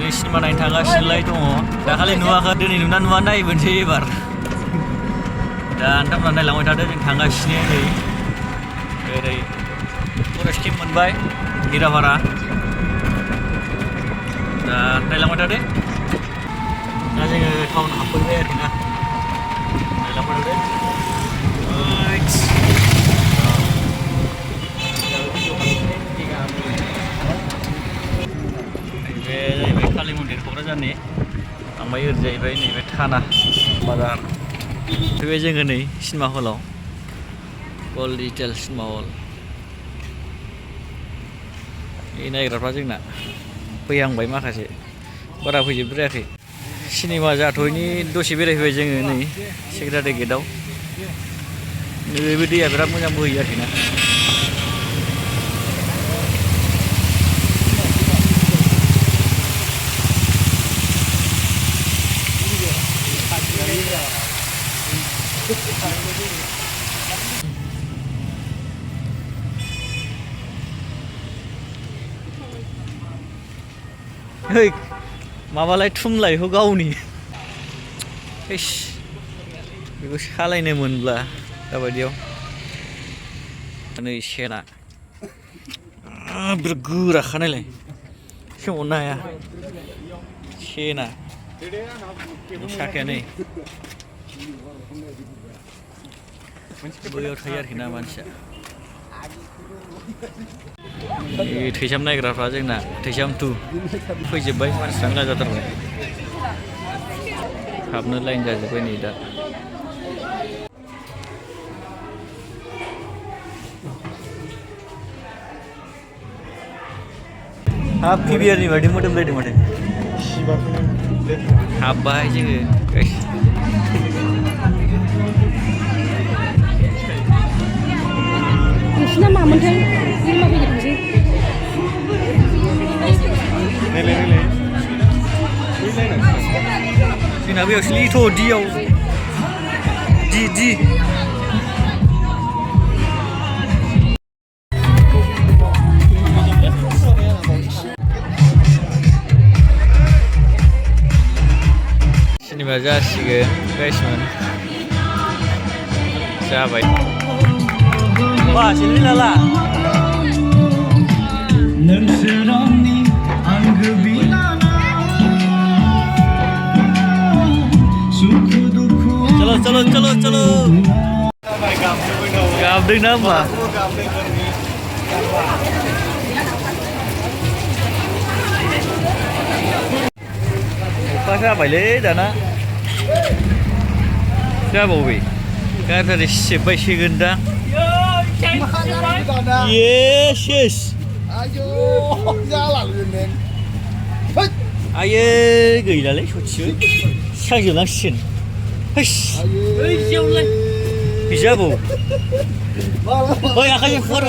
नै सिनेमा नायनो थांगासिनोलाय दङ दाखालि नुवाखै दिनै नुना नुवा नायबोनोसै एबार दा नोंथांमोना नायलांबाय थादो जों थांगासिनो नै ओरै फरेस्ट केम्प मोनबाय हिराभारा दा नायलांबाय थादो दा जोङो टाउन हाबफैबाय आरोखि ना नायलांबाय थादो नैबे जाहैबाय कालि मन्दिर क'क्राझारनि ओमफ्राय ओरै जाहैबाय नैबे थाना बाजार फैबाय जोङो नै सिनेमा हलाव गल्ड डिजिटेल सिनेमा हल बे नायग्राफ्रा जोंना फैहांबाय माखासे बारा फैजोबद्रायाखै सिनेमा जाथ'यैनि दसे बेरायफैबाय जोङो नै सेक्रेटारि गेटआव नैबे दैया बिराद मोजां बोहैयो आरोखि ना hey माबालाय थुमलायखौ गावनि इस बेखौ सालायनो मोनब्ला दाबायदियाव नै सेना बिराद गोराखानायलाय सोमावनो हाया सेना साखाया नै बैयाव थायो आरोखि ना मानसिया थैसाम नायग्राफ्रा जोंना थैसाम 2 फैजोब्बाय मानसिफ्रा मेला जाथारबाय हाबनो लाइन जाजोब्बाय नै दा हाब पिबिआरनि बायदि मोदोमलायदों माथो हाबबाय जोङो नोंसिना मामोनथाय सिनेमा फैनो थांसै जोंना बेयावसो लिथ' दियाव दि सिनेमा जासिगोन गाइसमोन जाबाय वा सिनेमा लाला चलो गाबदों ना होमबा अखा जाबायलै दाना जाबावबाय गारिफ्रा सेबबायसिगोन दा yes आयै गैलालै ससेबो सांजोबनांसिगोन बिजाबाव आखाइजों फुवार